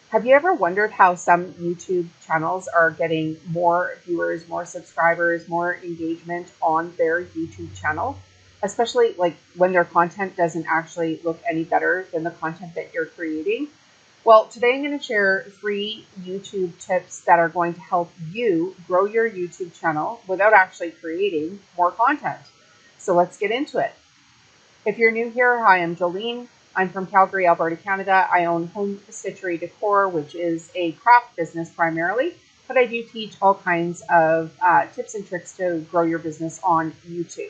Have you ever wondered how some YouTube channels are getting more viewers, more subscribers, more engagement on their YouTube channel? Especially like when their content doesn't actually look any better than the content that you're creating. Well, today I'm going to share 3 YouTube tips that are going to help you grow your YouTube channel without actually creating more content. So let's get into it. If you're new here, hi, I'm Jolene. I'm from Calgary, Alberta, Canada. I own Home Stitchery Decor, which is a craft business primarily, but I do teach all kinds of tips and tricks to grow your business on YouTube.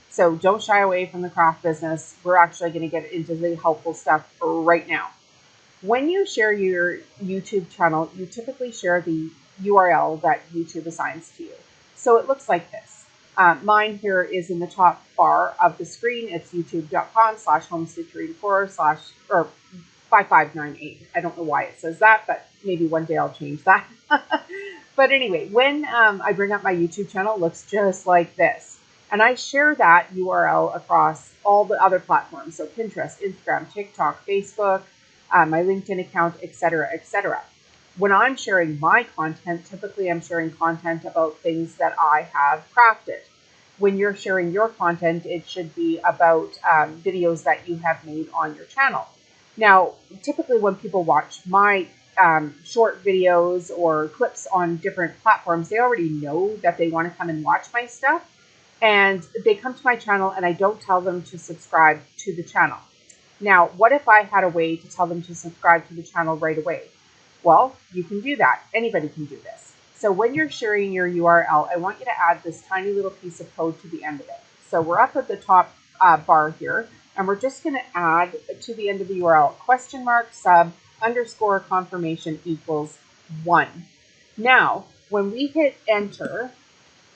So don't shy away from the craft business. We're actually going to get into the helpful stuff right now. When you share your YouTube channel, you typically share the URL that YouTube assigns to you. So it looks like this. Mine here is in the top bar of the screen. It's youtube.com/homestitchery4/ or 5598. I don't know why it says that, but maybe one day I'll change that. But anyway, when I bring up my YouTube channel, it looks just like this. And I share that URL across all the other platforms. So Pinterest, Instagram, TikTok, Facebook, my LinkedIn account, etc., etc. When I'm sharing my content, typically I'm sharing content about things that I have crafted. When you're sharing your content, it should be about videos that you have made on your channel. Now, typically when people watch my short videos or clips on different platforms, they already know that they want to come and watch my stuff. And they come to my channel and I don't tell them to subscribe to the channel. Now, what if I had a way to tell them to subscribe to the channel right away? Well, you can do that. Anybody can do this. So when you're sharing your URL, I want you to add this tiny little piece of code to the end of it. So we're up at the top bar here, and we're just going to add to the end of the URL $!sub_confirmation=1. Now, when we hit enter,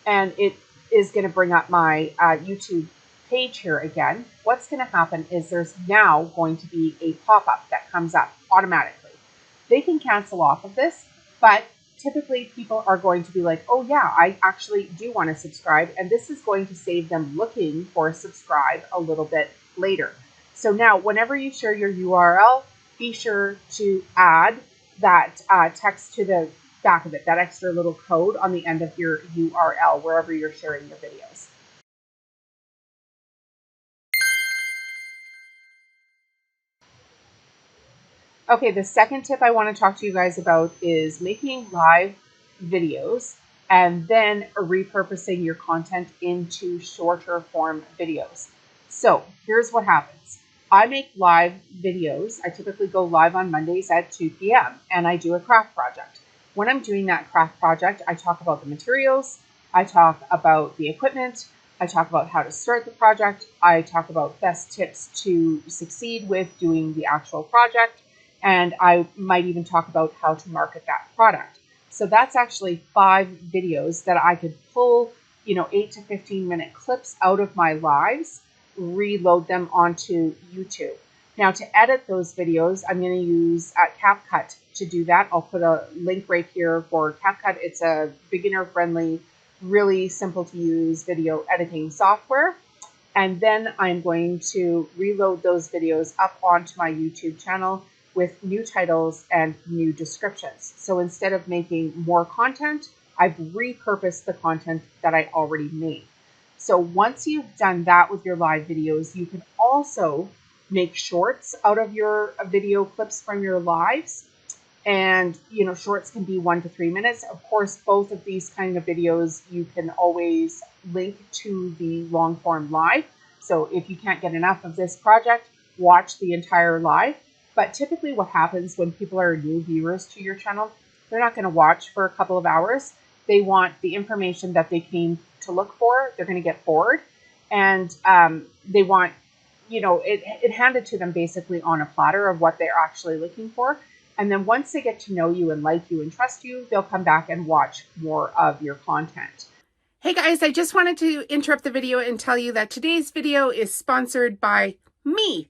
and it is going to bring up my YouTube page here again, what's going to happen is there's now going to be a pop-up that comes up automatically. They can cancel off of this, but typically people are going to be like, oh yeah, I actually do want to subscribe, and this is going to save them looking for subscribe a little bit later. So now whenever you share your URL, be sure to add that text to the back of it, that extra little code on the end of your URL, wherever you're sharing your videos. Okay, the second tip I want to talk to you guys about is making live videos and then repurposing your content into shorter form videos. So here's what happens. I make live videos. I typically go live on Mondays at 2 p.m. and I do a craft project. When I'm doing that craft project, I talk about the materials, I talk about the equipment, I talk about how to start the project, I talk about best tips to succeed with doing the actual project, and I might even talk about how to market that product. So that's actually 5 videos that I could pull, 8 to 15 minute clips out of my lives, reload them onto YouTube. Now to edit those videos, I'm going to use CapCut to do that. I'll put a link right here for CapCut. It's a beginner friendly, really simple to use video editing software. And then I'm going to reload those videos up onto my YouTube channel with new titles and new descriptions. So instead of making more content, I've repurposed the content that I already made. So once you've done that with your live videos, you can also make shorts out of your video clips from your lives. And, shorts can be 1 to 3 minutes. Of course, both of these kind of videos, you can always link to the long form live. So if you can't get enough of this project, watch the entire live. But typically what happens when people are new viewers to your channel, they're not going to watch for a couple of hours. They want the information that they came to look for. They're going to get bored. And they want, it handed to them basically on a platter of what they're actually looking for. And then once they get to know you and like you and trust you, they'll come back and watch more of your content. Hey guys, I just wanted to interrupt the video and tell you that today's video is sponsored by me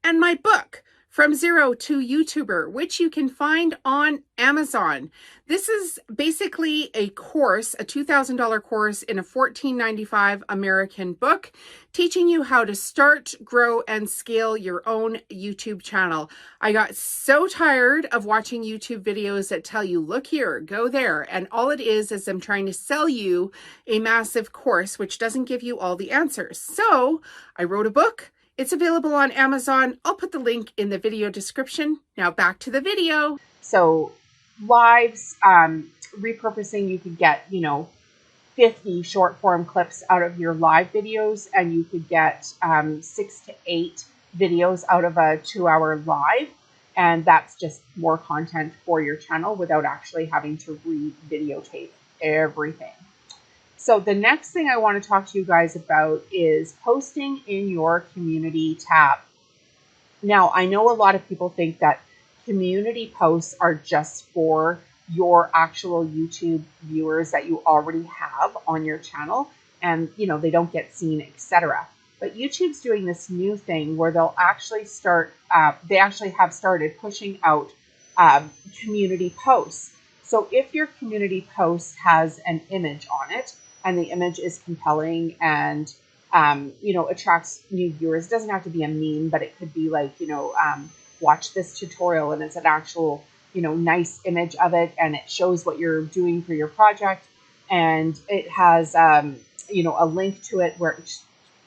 and my book, From Zero to YouTuber, which you can find on Amazon. This is basically a course, a $2,000 course in a $14.95 American book, teaching you how to start, grow, and scale your own YouTube channel. I got so tired of watching YouTube videos that tell you, look here, go there. And all it is I'm trying to sell you a massive course, which doesn't give you all the answers. So I wrote a book. It's available on Amazon. I'll put the link in the video description. Now back to the video. So lives, repurposing, you could get, 50 short form clips out of your live videos, and you could get 6 to 8 videos out of a 2-hour live. And that's just more content for your channel without actually having to re-videotape everything. So the next thing I want to talk to you guys about is posting in your community tab. Now, I know a lot of people think that community posts are just for your actual YouTube viewers that you already have on your channel, and they don't get seen, etc. But YouTube's doing this new thing where they'll actually they actually have started pushing out community posts. So if your community post has an image on it, and the image is compelling and attracts new viewers, it doesn't have to be a meme, but it could be like, watch this tutorial, and it's an actual, nice image of it, and it shows what you're doing for your project, and it has, a link to it where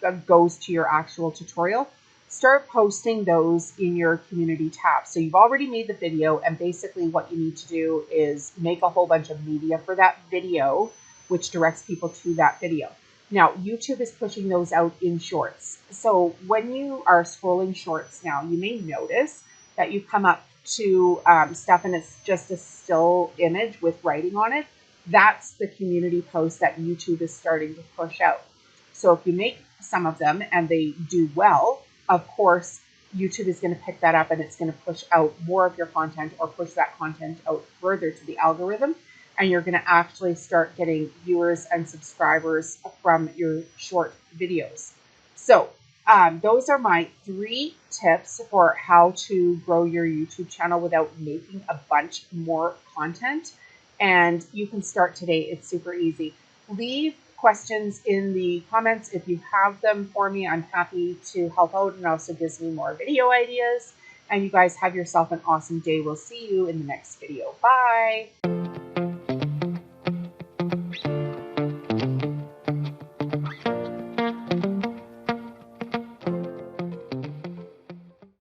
it goes to your actual tutorial. Start posting those in your community tab. So you've already made the video, and basically what you need to do is make a whole bunch of media for that video, which directs people to that video. Now, YouTube is pushing those out in shorts. So when you are scrolling shorts now, you may notice that you come up to stuff and it's just a still image with writing on it. That's the community post that YouTube is starting to push out. So if you make some of them and they do well, of course, YouTube is going to pick that up and it's going to push out more of your content, or push that content out further to the algorithm. And you're going to actually start getting viewers and subscribers from your short videos. So those are my 3 tips for how to grow your YouTube channel without making a bunch more content. And you can start today. It's super easy. Leave questions in the comments if you have them for me. I'm happy to help out, and also gives me more video ideas. And you guys have yourself an awesome day. We'll see you in the next video. Bye.